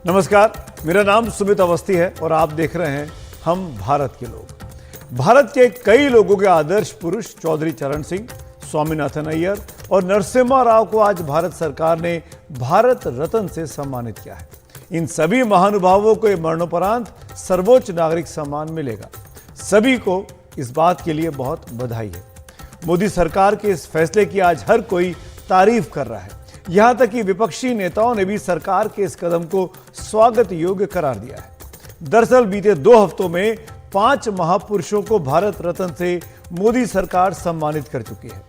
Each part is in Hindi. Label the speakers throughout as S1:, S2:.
S1: नमस्कार, मेरा नाम सुमित अवस्थी है और आप देख रहे हैं हम भारत के लोग। भारत के कई लोगों के आदर्श पुरुष चौधरी चरण सिंह, स्वामीनाथन अय्यर और नरसिम्हा राव को आज भारत सरकार ने भारत रत्न से सम्मानित किया है। इन सभी महानुभावों को मरणोपरांत सर्वोच्च नागरिक सम्मान मिलेगा। सभी को इस बात के लिए बहुत बधाई है। मोदी सरकार के इस फैसले की आज हर कोई तारीफ कर रहा है। यहां तक कि विपक्षी नेताओं ने भी सरकार के इस कदम को स्वागत योग्य करार दिया है। दरअसल बीते 2 हफ्तों में 5 महापुरुषों को भारत रत्न से मोदी सरकार सम्मानित कर चुकी है।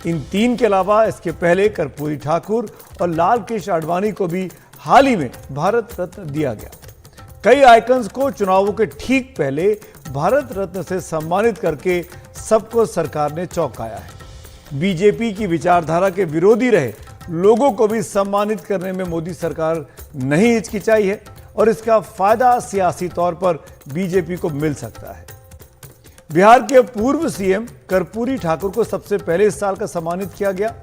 S1: इन 3 के अलावा इसके पहले कर्पूरी ठाकुर और लाल कृष्ण आडवाणी को भी हाल ही में भारत रत्न दिया गया। कई आइकन्स को चुनावों के ठीक पहले भारत रत्न से सम्मानित करके सबको सरकार ने चौंकाया है। बीजेपी की विचारधारा के विरोधी रहे लोगों को भी सम्मानित करने में मोदी सरकार नहीं हिचकिचाई है और इसका फायदा सियासी तौर पर बीजेपी को मिल सकता है। बिहार के पूर्व सीएम कर्पूरी ठाकुर को सबसे पहले इस साल का सम्मानित किया गया।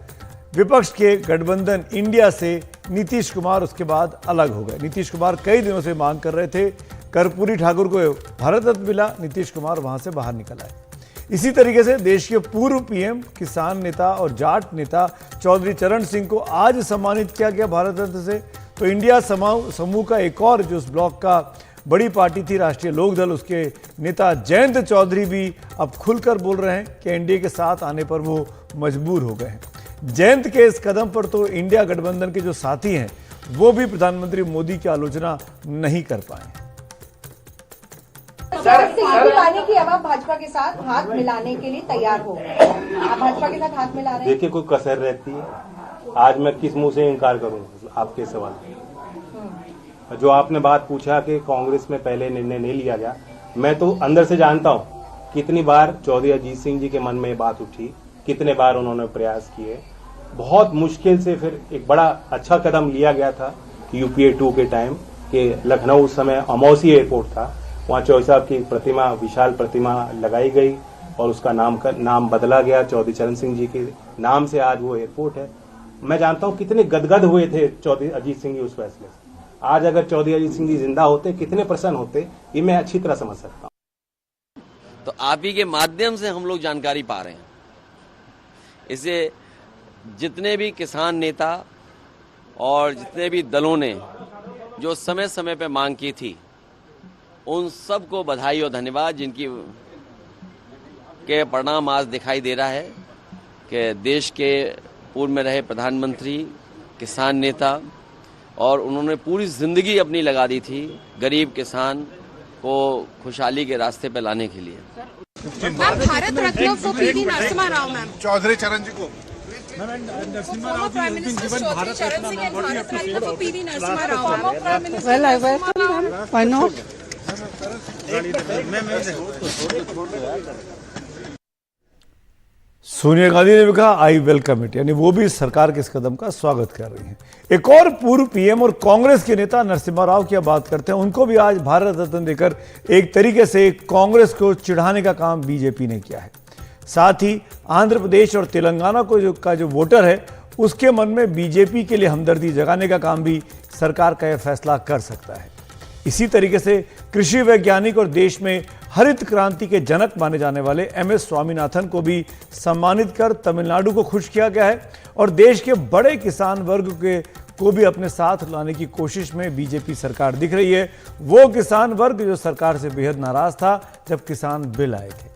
S1: विपक्ष के गठबंधन इंडिया से नीतीश कुमार उसके बाद अलग हो गए। नीतीश कुमार कई दिनों से मांग कर रहे थे, कर्पूरी ठाकुर को भारत रत्न मिला, नीतीश कुमार वहां से बाहर निकल आए। इसी तरीके से देश के पूर्व पीएम, किसान नेता और जाट नेता चौधरी चरण सिंह को आज सम्मानित किया गया भारत रत्न से। तो इंडिया समूह का एक और जो उस ब्लॉक का बड़ी पार्टी थी राष्ट्रीय लोकदल, उसके नेता जयंत चौधरी भी अब खुलकर बोल रहे हैं कि एनडीए के साथ आने पर वो मजबूर हो गए हैं। जयंत के इस कदम पर तो इंडिया गठबंधन के जो साथी हैं वो भी प्रधानमंत्री मोदी की आलोचना नहीं कर पाए।
S2: पाने की अब आप भाजपा के साथ हाथ मिलाने के लिए तैयार हो, आप भाजपा के साथ हाथ मिला रहे हैं।
S3: देखिए, कोई कसर रहती है। आज मैं किस मुंह से इनकार करूंगा आपके सवाल। जो आपने बात पूछा कि कांग्रेस में पहले निर्णय नहीं लिया गया, मैं तो अंदर से जानता हूं कितनी बार चौधरी अजीत सिंह जी के मन में ये बात उठी, कितने बार उन्होंने प्रयास किए। बहुत मुश्किल से फिर एक बड़ा अच्छा कदम लिया गया था यूपीए 2 के टाइम के लखनऊ उस समय अमौसी एयरपोर्ट था, वहां चौधरी साहब की प्रतिमा, विशाल प्रतिमा लगाई गई और उसका नाम बदला गया चौधरी चरण सिंह जी के नाम से। आज वो एयरपोर्ट है। मैं जानता हूं कितने गदगद हुए थे चौधरी अजीत सिंह जी उस फैसले से। आज अगर चौधरी अजीत सिंह जी जिंदा होते, कितने प्रसन्न होते, ये मैं अच्छी तरह समझ सकता हूं।
S4: तो आप ही के माध्यम से हम लोग जानकारी पा रहे हैं। इसे जितने भी किसान नेता और जितने भी दलों ने जो समय समय पे मांग की थी, उन सबको बधाई और धन्यवाद, जिनकी के परिणाम आज दिखाई दे रहा है कि देश के पूर्व में रहे प्रधानमंत्री, किसान नेता, और उन्होंने पूरी जिंदगी अपनी लगा दी थी गरीब किसान को खुशहाली के रास्ते पे लाने के लिए।
S5: भारत रत्न को पीवी नरसिम्हा राव मैम,
S6: चौधरी चरण जी को
S5: Narasimha Rao ji has been given Bharat Ratna for PV Narasimha Rao ma'am.
S2: Well, I welcome them. Why not?
S1: Sonia Gandhi ने भी कहा आई वेलकम इट, यानी वो भी सरकार के इस कदम का स्वागत कर रही हैं। एक और पूर्व पीएम और कांग्रेस के नेता नरसिम्हा राव की बात करते हैं। उनको भी आज भारत रत्न देकर एक तरीके से कांग्रेस को चिढ़ाने का काम बीजेपी ने किया है। साथ ही आंध्र प्रदेश और तेलंगाना को जो वोटर है उसके मन में बीजेपी के लिए हमदर्दी जगाने का काम भी सरकार का यह फैसला कर सकता है। इसी तरीके से कृषि वैज्ञानिक और देश में हरित क्रांति के जनक माने जाने वाले एमएस स्वामीनाथन को भी सम्मानित कर तमिलनाडु को खुश किया गया है और देश के बड़े किसान वर्ग को भी अपने साथ लाने की कोशिश में बीजेपी सरकार दिख रही है। वो किसान वर्ग जो सरकार से बेहद नाराज था जब किसान बिल आए थे।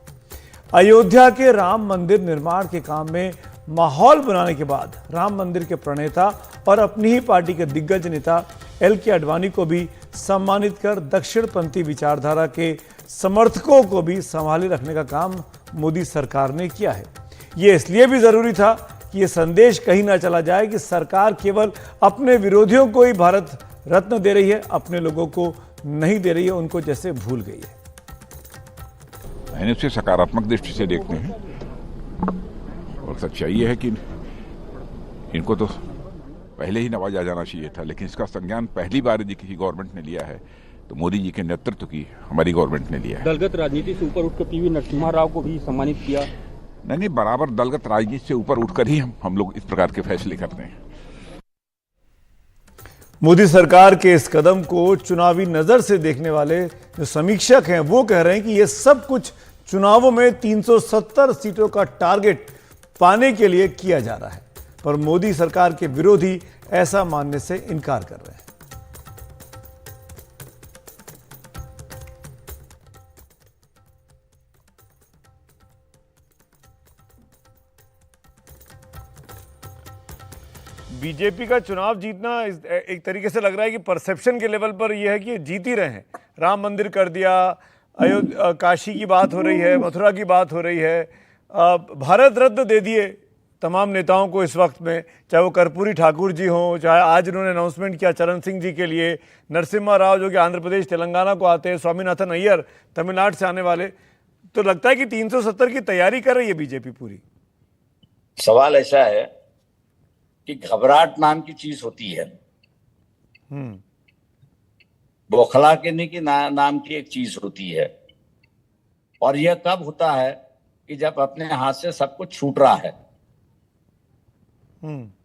S1: अयोध्या के राम मंदिर निर्माण के काम में माहौल बनाने के बाद राम मंदिर के प्रणेता और अपनी ही पार्टी के दिग्गज नेता एल.के. आडवाणी को भी सम्मानित कर दक्षिणपंथी विचारधारा के समर्थकों को भी संभाले रखने का काम मोदी सरकार ने किया है। ये इसलिए भी जरूरी था कि ये संदेश कहीं ना चला जाए कि सरकार केवल अपने विरोधियों को ही भारत रत्न दे रही है, अपने लोगों को नहीं दे रही है, उनको जैसे भूल गई है।
S6: मैंने उसे सकारात्मक दृष्टि से देखते हैं और सच्चाई ये है कि इनको तो पहले ही नवाजा जाना चाहिए था, लेकिन इसका संज्ञान पहली बार यदि किसी गवर्नमेंट ने लिया है तो मोदी जी के नेतृत्व की हमारी गवर्नमेंट ने लिया है।
S7: दलगत राजनीति से ऊपर उठकर पीवी नरसिम्हा राव को भी सम्मानित किया।
S6: नहीं, बराबर दलगत राजनीति से ऊपर उठकर ही हम लोग इस प्रकार के फैसले करते हैं।
S1: मोदी सरकार के इस कदम को चुनावी नजर से देखने वाले जो समीक्षक हैं वो कह रहे हैं कि यह सब कुछ चुनावों में 370 सीटों का टारगेट पाने के लिए किया जा रहा है, पर मोदी सरकार के विरोधी ऐसा मानने से इनकार कर रहे हैं। बीजेपी का चुनाव जीतना एक तरीके से लग रहा है कि परसेप्शन के लेवल पर यह है कि जीत ही रहे हैं। राम मंदिर कर दिया, अयोध्या काशी की बात हो रही है, मथुरा की बात हो रही है, भारत रत्न दे दिए तमाम नेताओं को इस वक्त में, चाहे वो कर्पूरी ठाकुर जी हों, चाहे आज उन्होंने अनाउंसमेंट किया चरण सिंह जी के लिए, नरसिम्हा राव जो कि आंध्र प्रदेश तेलंगाना को आते हैं, स्वामीनाथन अय्यर तमिलनाडु से आने वाले। तो लगता है कि 370 की तैयारी कर रही है बीजेपी पूरी।
S8: सवाल ऐसा है कि घबराहट नाम की चीज होती है, बौखला के नहीं की नाम की एक चीज होती है, और यह कब होता है कि जब अपने हाथ से सब कुछ छूट रहा है।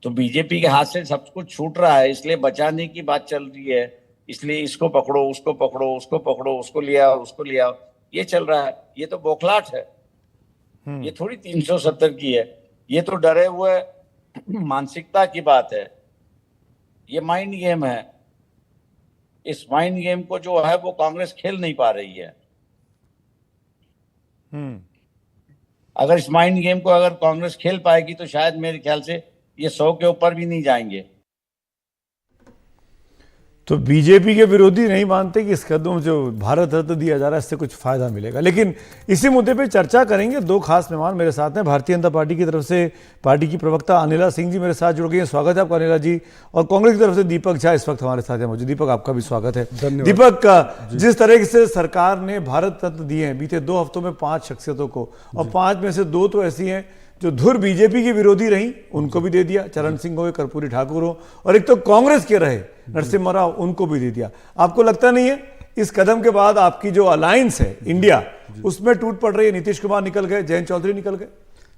S8: तो बीजेपी के हाथ से सब कुछ छूट रहा है, इसलिए बचाने की बात चल रही है, इसलिए इसको पकड़ो, उसको पकड़ो, उसको पकड़ो, उसको लिया, उसको लिया, ये चल रहा है। ये तो बौखलाहट है, ये थोड़ी 370 की है। ये तो डरे हुए मानसिकता की बात है, ये माइंड गेम है। इस माइंड गेम को जो है वो कांग्रेस खेल नहीं पा रही है। अगर इस माइंड गेम को अगर कांग्रेस खेल पाएगी तो शायद मेरे ख्याल से ये 100 के ऊपर भी नहीं जाएंगे।
S1: तो बीजेपी के विरोधी नहीं मानते कि इस कदम जो भारत रत्न दिया जा रहा है इससे कुछ फायदा मिलेगा। लेकिन इसी मुद्दे पे चर्चा करेंगे। दो खास मेहमान मेरे साथ हैं। भारतीय जनता पार्टी की तरफ से पार्टी की प्रवक्ता अनिला सिंह जी मेरे साथ जुड़ गई हैं, स्वागत है आपका अनिला जी। और कांग्रेस की तरफ से दीपक झा इस वक्त हमारे साथ है मौजूद। दीपक, आपका भी स्वागत है। दीपक, जिस तरह से सरकार ने भारत रत्न दिए हैं बीते 2 हफ्तों में 5 शख्सियतों को, और 5 में से 2 तो ऐसी हैं जो धुर बीजेपी की विरोधी रही, उनको भी दे दिया, चरण सिंह हो, कर्पूरी ठाकुर हो, और एक तो कांग्रेस के रहे नरसिम्हा राव, उनको भी दे दिया। आपको लगता नहीं है इस कदम के बाद आपकी जो अलायंस है इंडिया उसमें टूट पड़ रही है? नीतीश कुमार निकल गए, जयंत चौधरी निकल गए।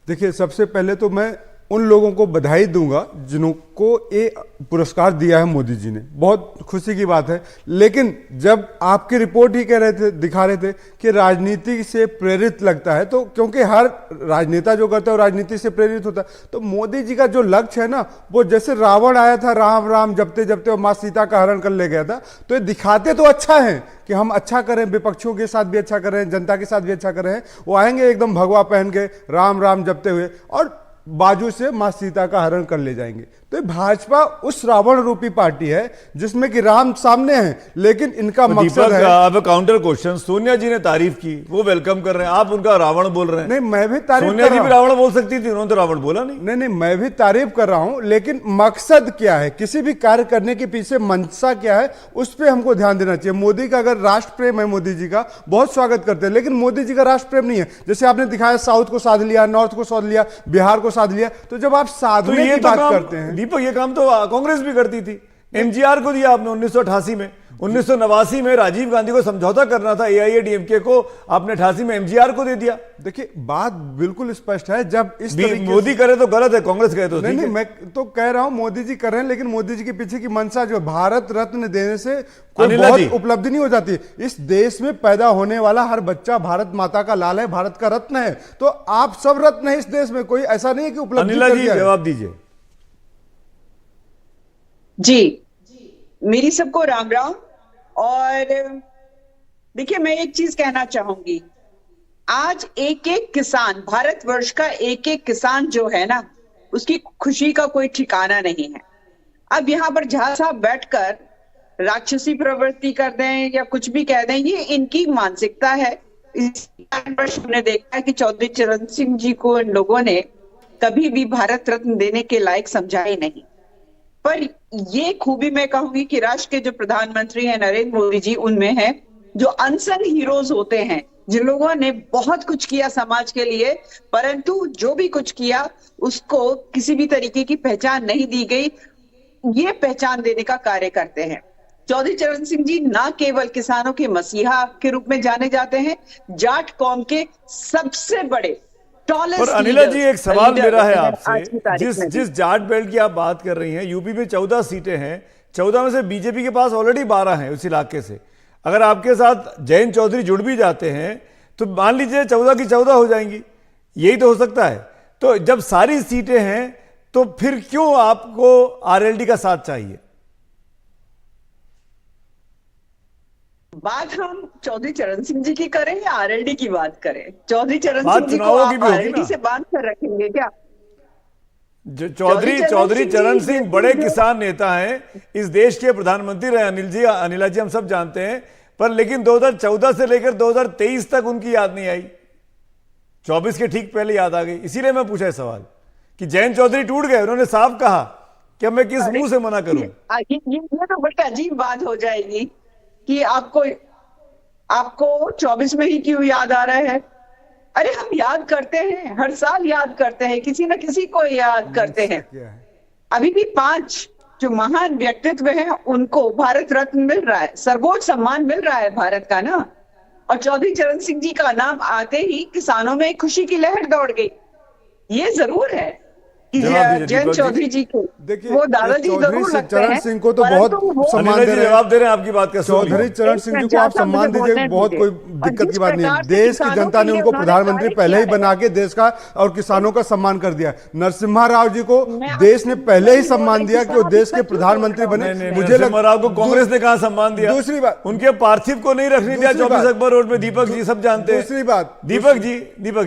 S9: देखिए, सबसे पहले तो मैं उन लोगों को बधाई दूंगा जिनको ये पुरस्कार दिया है मोदी जी ने, बहुत खुशी की बात है। लेकिन जब आपकी रिपोर्ट ही दिखा रहे थे कि राजनीति से प्रेरित लगता है, तो क्योंकि हर राजनेता जो करता है वो राजनीति से प्रेरित होता है, तो मोदी जी का जो लक्ष्य है ना, वो जैसे रावण आया था राम राम जपते जपते और माँ सीता का हरण कर ले गया था, तो ये दिखाते तो अच्छा है कि हम अच्छा करें, विपक्षियों के साथ भी अच्छा करें, जनता के साथ भी अच्छा करें। वो आएंगे एकदम भगवा पहन के राम राम जपते हुए और बाजू से मां सीता का हरण कर ले जाएंगे। तो भाजपा उस रावण रूपी पार्टी है जिसमें कि राम सामने है, लेकिन इनका मकसद है।
S1: अब काउंटर क्वेश्चन, सोनिया जी ने तारीफ की, वो वेलकम कर रहे हैं, आप उनका रावण बोल रहे हैं।
S9: नहीं, मैं भी तारीफ
S1: सोनिया जी भी रावण बोल सकती थी, उन्होंने तो रावण बोला नहीं।
S9: नहीं, मैं भी तारीफ कर रहा हूं, लेकिन मकसद क्या है, किसी भी कार्य करने के पीछे मंशा क्या है, उस पर हमको ध्यान देना चाहिए। मोदी का अगर राष्ट्र प्रेम है, मोदी जी का बहुत स्वागत करते हैं, लेकिन मोदी जी का राष्ट्र प्रेम नहीं है। जैसे आपने दिखाया साउथ को साध लिया, नॉर्थ को साध लिया, बिहार को साध लिया, तो जब आप साधने की बात करते हैं,
S1: दीपक, ये काम तो कांग्रेस भी करती थी। एमजीआर को दिया आपने 1988 में, 1989 में राजीव गांधी को समझौता करना था एआईएडीएमके को, आपने 88 में एमजीआर को दे दिया।
S9: देखिए, बात बिल्कुल स्पष्ट है। जब इस
S1: मोदी करे तो गलत है, कांग्रेस करे तो
S9: नहीं, मैं तो कह रहा हूं मोदी जी कर रहे हैं, लेकिन मोदी जी के पीछे की मंशा जो भारत रत्न देने से कोई बहुत उपलब्धि नहीं हो जाती। इस देश में पैदा होने वाला हर बच्चा भारत माता का लाल है, भारत का रत्न है। तो आप सब रत्न है इस देश में, कोई ऐसा नहीं है कि उपलब्धि।
S1: अनिला जी, जवाब दीजिए।
S10: जी, मेरी सबको राम राम। और देखिए, मैं एक चीज कहना चाहूंगी, आज एक एक किसान, भारतवर्ष का एक एक किसान जो है ना, उसकी खुशी का कोई ठिकाना नहीं है। अब यहाँ पर झा साहब बैठकर राक्षसी प्रवृत्ति कर दें या कुछ भी कह दें, ये इनकी मानसिकता है। इस पर हमने देखा है कि चौधरी चरण सिंह जी को इन लोगों ने कभी भी भारत रत्न देने के लायक समझा ही नहीं। पर ये खूबी मैं कहूंगी कि राष्ट्र के जो प्रधानमंत्री हैं नरेंद्र मोदी जी, उनमें है जो अनसंग हीरोज होते हैं, जिन लोगों ने बहुत कुछ किया समाज के लिए, परंतु जो भी कुछ किया उसको किसी भी तरीके की पहचान नहीं दी गई। ये पहचान देने का कार्य करते हैं। चौधरी चरण सिंह जी ना केवल किसानों के मसीहा के रूप में जाने जाते हैं, जाट कौम के सबसे बड़े
S1: और अनिला जी, एक सवाल मेरा है आपसे, जिस जाट बेल्ट की आप बात कर रही हैं, यूपी में 14 सीटें हैं, 14 में से बीजेपी के पास ऑलरेडी 12 हैं उस इलाके से। अगर आपके साथ जयंत चौधरी जुड़ भी जाते हैं तो मान लीजिए 14 की 14 हो जाएंगी, यही तो हो सकता है। तो जब सारी सीटें हैं तो फिर क्यों आपको आरएलडी का साथ चाहिए?
S10: बात हम चौधरी चरण सिंह जी की करें या आरएलडी की बात करें? चौधरी चरण
S1: बात
S10: सिंह जी को
S1: चुनावों की
S10: आप
S1: भी होगी
S10: आरएलडी
S1: ना।
S10: से बांध कर रखेंगे क्या?
S1: चौधरी चरण सिंह बड़े किसान नेता हैं, इस देश के प्रधानमंत्री रहे अनिला जी हम सब जानते हैं, पर लेकिन 2014 से लेकर 2023 तक उनकी याद नहीं आई, 24 के ठीक पहले याद आ गई। इसीलिए मैं पूछा सवाल कि जयंत चौधरी टूट गए, उन्होंने साफ कहा कि अब मैं किस मुंह से मना करूं।
S10: ये तो बड़ी अजीब बात हो जाएगी कि आपको 24 में ही क्यों याद आ रहा है? अरे हम याद करते हैं, हर साल याद करते हैं, किसी न किसी को याद करते हैं। अभी भी 5 जो महान व्यक्तित्व हैं उनको भारत रत्न मिल रहा है, सर्वोच्च सम्मान मिल रहा है भारत का ना। और चौधरी चरण सिंह जी का नाम आते ही किसानों में खुशी की लहर दौड़ गई। ये जरूर है कि जयंत चौधरी जी को वो दादाजी जरूर लगते हैं।
S9: चरण सिंह को तो बहुत सम्मान दे रहे हैं,
S1: जवाब दे रहे हैं आपकी बात का।
S9: चौधरी चरण सिंह जी को आप सम्मान दीजिए, बहुत कोई दिक्कत की बात नहीं है। देश की जनता ने उनको प्रधानमंत्री पहले ही बना के देश का और किसानों का सम्मान कर दिया। नरसिम्हा राव जी को देश ने पहले ही सम्मान दिया कि वो देश के प्रधानमंत्री बने।
S1: मुझे नरसिम्हा राव को कांग्रेस ने कहा सम्मान दिया।
S9: दूसरी बात,
S1: उनके पार्थिव को नहीं रखने दिया 24 अकबर रोड में। दीपक जी सब जानते हैं।
S9: दूसरी बात,
S1: दीपक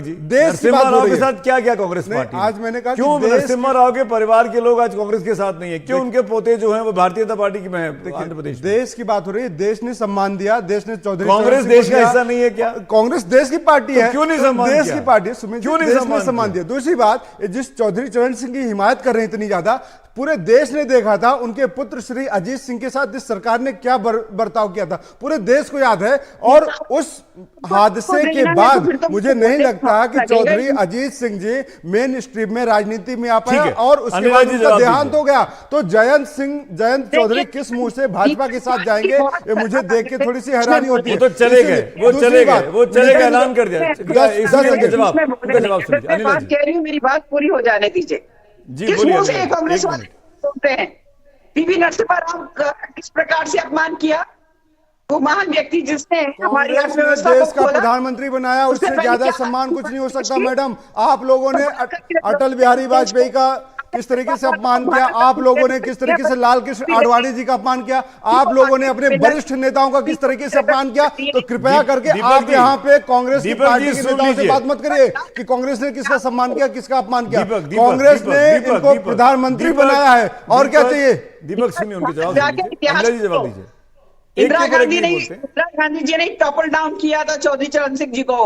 S1: जी नरसिम्हा राव के साथ क्या क्या कांग्रेस पार्टी?
S9: आज मैंने कहा
S1: क्यों नरसिम्हा राव के परिवार के लोग आज कांग्रेस के साथ नहीं है? क्यों उनके पोते जो हैं वो भारतीय जनता पार्टी की में है आंध्र प्रदेश?
S9: देश की बात हो रही है, देश ने सम्मान दिया, देश ने चौधरी
S1: कांग्रेस देश का हिस्सा नहीं है क्या?
S9: कांग्रेस देश की पार्टी है,
S1: क्यों नहीं सम्मान
S9: देश
S1: किया?
S9: की पार्टी है, सुमित,
S1: क्यों नहीं
S9: देश ने सम्मान दिया। दूसरी बात, जिस चौधरी चरण सिंह की हिमायत कर रहे हैं इतनी ज्यादा, पूरे देश ने देखा था उनके पुत्र श्री अजीत सिंह के साथ इस सरकार ने क्या बर्ताव किया था, पूरे देश को याद है। और उस हादसे के बाद मुझे नहीं लगता कि चौधरी अजीत सिंह जी मेन स्ट्रीम में राजनीति में आ पाए और उसके बाद उनका देहांत हो गया। तो जयंत चौधरी किस मुंह से भाजपा के साथ जाएंगे, ये मुझे देख के थोड़ी सी हैरानी होती है।
S1: वो तो चले गए, ऐलान कर दिया। जवाब सुनिए,
S10: मेरी बात पूरी हो जाने दीजिए।
S1: किस
S10: मुंह से कांग्रेस वाले बोलते हैं? पीवी नरसिम्हा राव का किस प्रकार से अपमान किया? वो महान व्यक्ति जिसने हमारी अर्थव्यवस्था
S9: देश का प्रधानमंत्री बनाया, उससे ज्यादा सम्मान कुछ नहीं हो सकता। मैडम, आप लोगों ने अटल बिहारी वाजपेयी का किस तरीके से अपमान किया, आप लोगों ने किस तरीके से लाल कृष्ण आडवाणी जी का अपमान किया, आप लोगों ने अपने वरिष्ठ नेताओं का किस तरीके से अपमान किया। तो कृपया करके आप यहाँ पे कांग्रेस की पार्टी के नेताओं से बात मत करिए कि कांग्रेस ने किसका सम्मान किया, किसका अपमान किया। कांग्रेस ने इनको प्रधानमंत्री बनाया है, और क्या चाहिए?
S1: दीपक सुनिए, उनके जवाब दीजिए।
S10: इंदिरा गांधी जी ने टॉपल डाउन किया था चौधरी चरण सिंह जी को।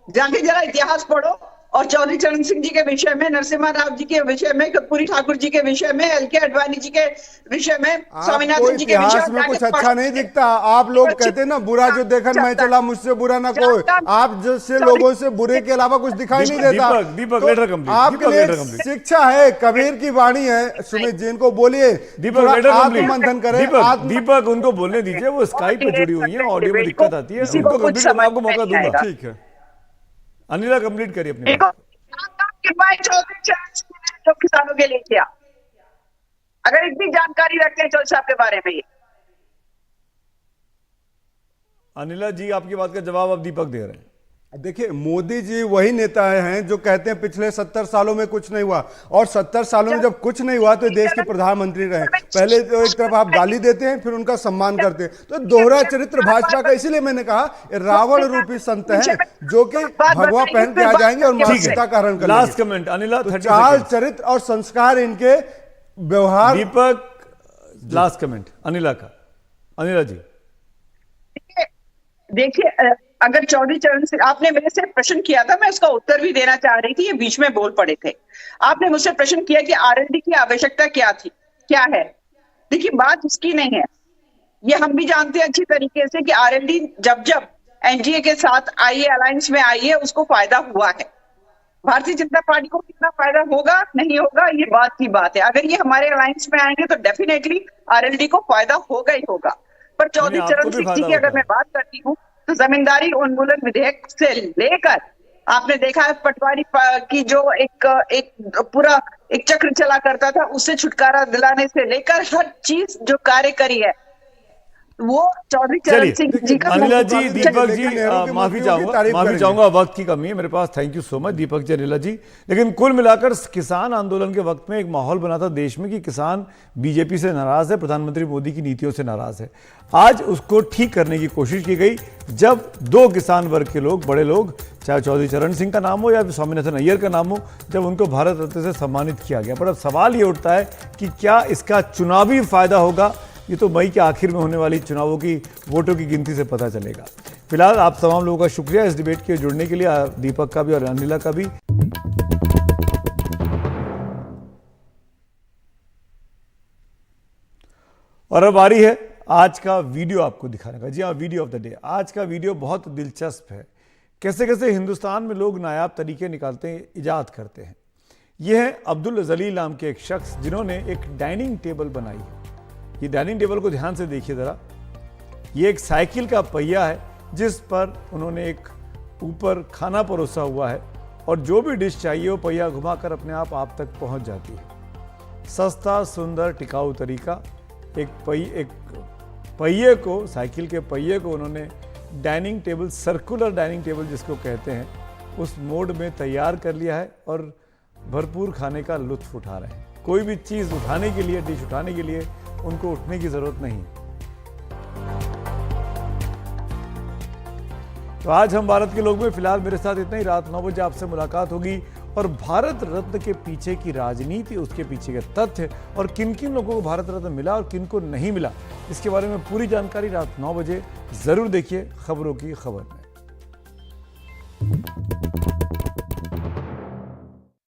S10: जाके जरा इतिहास पढ़ो और चौधरी चरण सिंह जी के विषय में, नरसिम्हा राव जी के विषय में, कर्पूरी ठाकुर जी के विषय में, एल.के. आडवाणी जी के विषय में, स्वामीनाथन जी के विषय में
S9: कुछ अच्छा नहीं दिखता। आप लोग कहते हैं ना, बुरा जो देखन मैं चला, मुझसे बुरा ना कोई। आप जैसे लोगों से बुरे के अलावा कुछ दिखाई नहीं देता। आपके लिए शिक्षा है, कबीर की वाणी है। सुमित जी इनको बोलिए, आत्ममंथन करें।
S1: दीपक उनको बोलने दीजिए, वो स्काइप पे जुड़ी हुई है, ऑडियो में दिक्कत आती है, उनको कंप्लीट करने आपको मौका दूंगा। ठीक है, अनिला कंप्लीट करिए अपनी
S10: चौधरी चरण सिंह ने जो किसानों के लिए किया, अगर इतनी जानकारी रखते हैं चौधरी साहब के बारे में।
S1: अनिला जी, आपकी बात का जवाब अब दीपक दे रहे हैं।
S9: देखिए, मोदी जी वही नेता हैं जो कहते हैं पिछले 70 सालों में कुछ नहीं हुआ, और 70 सालों में जब कुछ नहीं हुआ तो देश के प्रधानमंत्री रहे। पहले तो एक तरफ आप गाली देते हैं, फिर उनका सम्मान करते हैं। तो दोहरा चरित्र भाजपा का, इसीलिए मैंने कहा रावण रूपी संत हैं जो कि भगवा पहन के आ जाएंगे और मानसिकता का हरण करेंगे।
S1: लास्ट कमेंट अनिला,
S9: चाल चरित्र और संस्कार इनके व्यवहार।
S1: दीपक, लास्ट कमेंट अनिला का। अनिला जी
S10: देखिए, अगर चौधरी चरण सिंह, आपने मेरे से प्रश्न किया था, मैं उसका उत्तर भी देना चाह रही थी, ये बीच में बोल पड़े थे। आपने मुझसे प्रश्न किया कि आरएलडी की आवश्यकता क्या थी, क्या है। देखिए, बात उसकी नहीं है, ये हम भी जानते हैं अच्छी तरीके से कि आरएलडी जब जब एनडीए के साथ आई है, अलायंस में आई है, उसको फायदा हुआ है। भारतीय जनता पार्टी को कितना फायदा होगा नहीं होगा, ये बात की बात है। अगर ये हमारे अलायंस में आएंगे तो डेफिनेटली आरएलडी को फायदा होगा ही होगा। पर चौधरी चरण सिंह जी की अगर मैं बात करती हूँ तो जमींदारी उन्मूलन विधेयक से लेकर आपने देखा है पटवारी की जो एक पूरा एक चक्र चला करता था, उससे छुटकारा दिलाने से लेकर हर चीज जो कार्य करी है वो चौधरी चरण सिंह जी का।
S1: अनिला जी, दीपक जी, माफी चाहूंगा, वक्त की कमी है मेरे पास। Thank you so much Deepak ji, Anila जी। लेकिन कुल मिलाकर किसान आंदोलन के वक्त में एक माहौल बना था देश में कि किसान बीजेपी से नाराज है, प्रधानमंत्री मोदी की नीतियों से नाराज है। आज उसको ठीक करने की कोशिश की गई जब दो किसान वर्ग के लोग, बड़े लोग, चाहे चौधरी चरण सिंह का नाम हो या स्वामीनाथन अय्यर का नाम हो, जब उनको भारत रत्न से सम्मानित किया गया। पर अब सवाल ये उठता है कि क्या इसका चुनावी फायदा होगा? ये तो मई के आखिर में होने वाली चुनावों की वोटों की गिनती से पता चलेगा। फिलहाल आप तमाम लोगों का शुक्रिया इस डिबेट के जुड़ने के लिए, दीपक का भी और अनिला का भी। और अब बारी है आज का वीडियो आपको दिखाने का। जी हाँ, वीडियो ऑफ द डे। आज का वीडियो बहुत दिलचस्प है। कैसे कैसे हिंदुस्तान में लोग नायाब तरीके निकालते हैं, इजाद करते हैं। यह है अब्दुल जलील नाम के एक शख्स जिन्होंने एक डाइनिंग टेबल बनाई है। ये डाइनिंग टेबल को ध्यान से देखिए जरा। ये एक साइकिल का पहिया है जिस पर उन्होंने एक ऊपर खाना परोसा हुआ है और जो भी डिश चाहिए वो पहिया घुमाकर अपने आप तक पहुंच जाती है। सस्ता, सुंदर, टिकाऊ तरीका। एक पहिए को, साइकिल के पहिए को उन्होंने dining table, circular dining table जिसको कहते हैं, उस मोड में तैयार कर लिया है और भरपूर खाने का लुत्फ उठा रहे हैं। कोई भी चीज़ उठाने के लिए, डिश उठाने के लिए उनको उठने की जरूरत नहीं। तो आज हम भारत के लोग में फिलहाल मेरे साथ इतना ही। रात 9 बजे आपसे मुलाकात होगी और भारत रत्न के पीछे की राजनीति, उसके पीछे के तथ्य और किन किन लोगों को भारत रत्न मिला और किन को नहीं मिला, इसके बारे में पूरी जानकारी रात 9 बजे जरूर देखिए खबरों की खबर में।